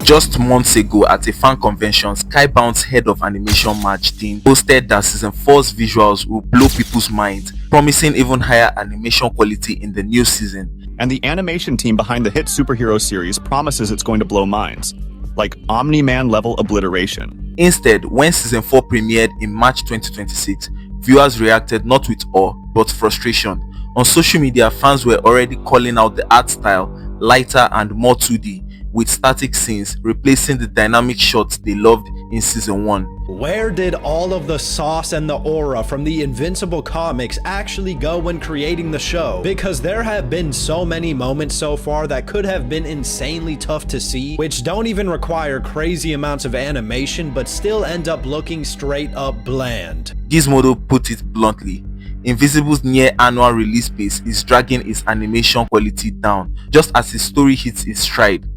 Just months ago at a fan convention, Skybound's head of animation Marge Dean posted that season 4's visuals will blow people's minds, promising even higher animation quality in the new season. And the animation team behind the hit superhero series promises it's going to blow minds, like Omni-Man level obliteration. Instead, when season 4 premiered in March 2026, viewers reacted not with awe, but frustration. On social media, fans were already calling out the art style, lighter and more 2D, with static scenes replacing the dynamic shots they loved in season 1. Where did all of the sauce and the aura from the Invincible comics actually go when creating the show? Because there have been so many moments so far that could have been insanely tough to see, which don't even require crazy amounts of animation but still end up looking straight up bland. Gizmodo put it bluntly. Invisible's near annual release pace is dragging its animation quality down, just as its story hits its stride.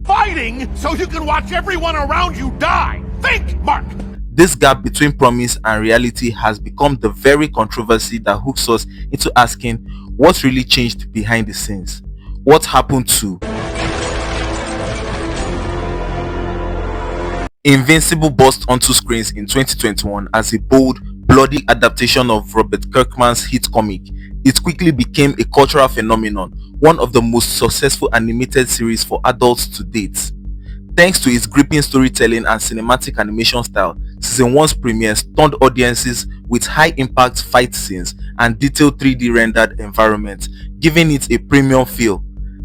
Fighting so you can watch everyone around you die! Think, Mark! This gap between promise and reality has become the very controversy that hooks us into asking what really changed behind the scenes. What happened to Invincible burst onto screens in 2021 as a bold, bloody adaptation of Robert Kirkman's hit comic. It quickly became a cultural phenomenon, one of the most successful animated series for adults to date. Thanks to its gripping storytelling and cinematic animation style, season 1's premiere stunned audiences with high-impact fight scenes and detailed 3D rendered environments, giving it a premium feel.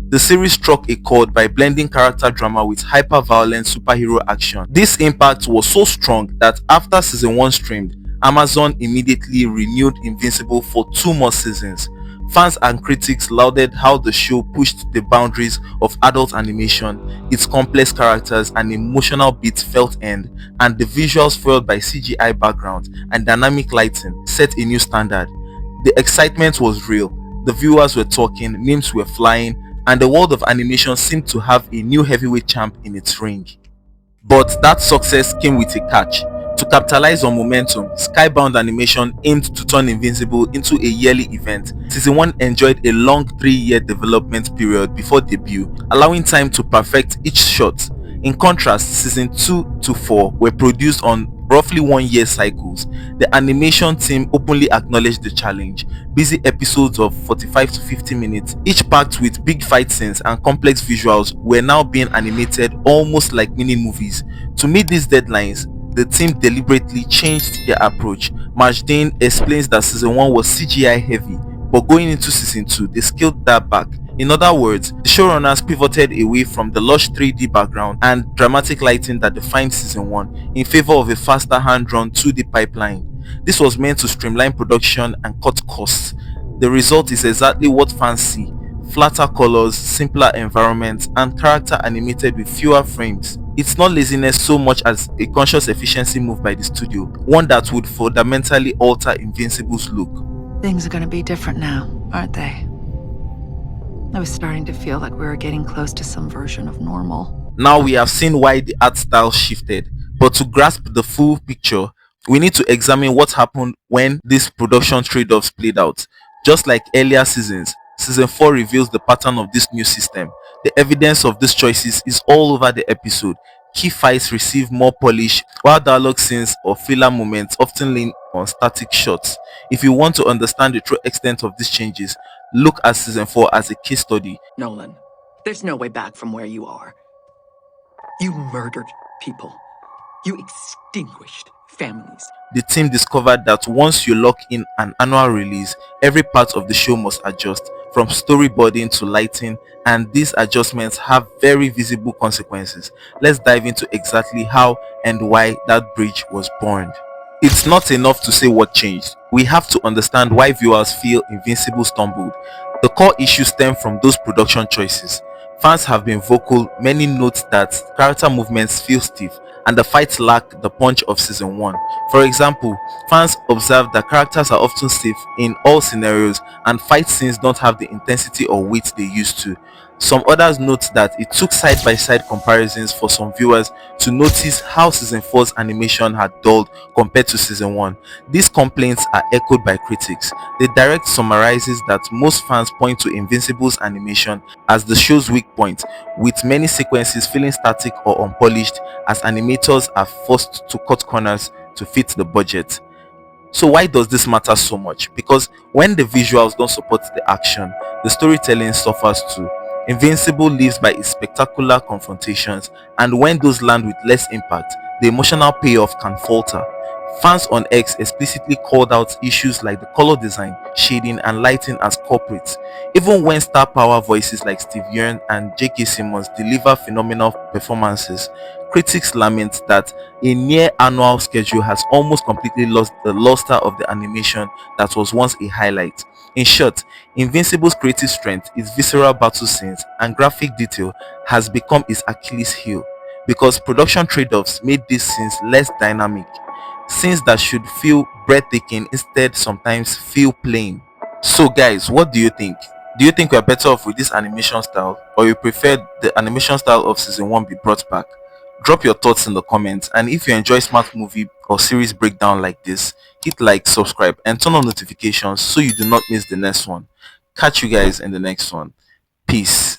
The series struck a chord by blending character drama with hyper-violent superhero action. This impact was so strong that after season 1 streamed, Amazon immediately renewed Invincible for 2 more seasons. Fans and critics lauded how the show pushed the boundaries of adult animation, its complex characters and emotional beats felt earned, and the visuals fueled by CGI backgrounds and dynamic lighting set a new standard. The excitement was real, the viewers were talking, memes were flying, and the world of animation seemed to have a new heavyweight champ in its ring. But that success came with a catch. To capitalize on momentum, Skybound Animation aimed to turn Invincible into a yearly event. Season 1 enjoyed a long 3-year development period before debut, allowing time to perfect each shot. In contrast, season 2 to 4 were produced on roughly 1-year cycles. The animation team openly acknowledged the challenge. Busy episodes of 45 to 50 minutes, each packed with big fight scenes and complex visuals, were now being animated almost like mini movies. To meet these deadlines, the team deliberately changed their approach. Marge Dean explains that season 1 was CGI heavy, but going into season 2, they scaled that back. In other words, the showrunners pivoted away from the lush 3D background and dramatic lighting that defined season 1 in favor of a faster hand-drawn 2D pipeline. This was meant to streamline production and cut costs. The result is exactly what fans see: flatter colors, simpler environments, and character animated with fewer frames. It's not laziness so much as a conscious efficiency move by the studio, one that would fundamentally alter Invincible's look. Things are gonna be different now, aren't they? I was starting to feel like we were getting close to some version of normal. Now we have seen why the art style shifted, but to grasp the full picture, we need to examine what happened when these production trade-offs played out. Just like earlier seasons, season 4 reveals the pattern of this new system. The evidence of these choices is all over the episode. Key fights receive more polish, while dialogue scenes or filler moments often lean on static shots. If you want to understand the true extent of these changes, look at season 4 as a case study. Nolan, there's no way back from where you are. You murdered people. You extinguished families. The team discovered that once you lock in an annual release, every part of the show must adjust, from storyboarding to lighting, and these adjustments have very visible consequences. Let's dive into exactly how and why that bridge was burned. It's not enough to say what changed. We have to understand why viewers feel Invincible stumbled. The core issues stem from those production choices. Fans have been vocal. Many note that character movements feel stiff and the fights lack the punch of season 1. For example, fans observe that characters are often safe in all scenarios and fight scenes don't have the intensity or weight they used to. Some others note that it took side-by-side comparisons for some viewers to notice how season 4's animation had dulled compared to season 1. These complaints are echoed by critics. The direct summarizes that most fans point to Invincible's animation as the show's weak point, with many sequences feeling static or unpolished as animators are forced to cut corners to fit the budget. So why does this matter so much? Because when the visuals don't support the action, the storytelling suffers too. Invincible lives by its spectacular confrontations, and when those land with less impact, the emotional payoff can falter. Fans on X explicitly called out issues like the color design, shading, and lighting as culprits. Even when star power voices like Steve Yeun and J.K. Simmons deliver phenomenal performances, critics lament that a near annual schedule has almost completely lost the luster of the animation that was once a highlight. In short, Invincible's creative strength, its visceral battle scenes, and graphic detail has become its Achilles heel because production trade-offs made these scenes less dynamic. Scenes that should feel breathtaking instead sometimes feel plain. So guys, what do you think? Do you think we're better off with this animation style, or you prefer the animation style of season 1 be brought back? Drop your thoughts in the comments, and if you enjoy smart movie or series breakdown like this, hit like, subscribe, and turn on notifications so you do not miss the next one. Catch you guys in the next one. Peace.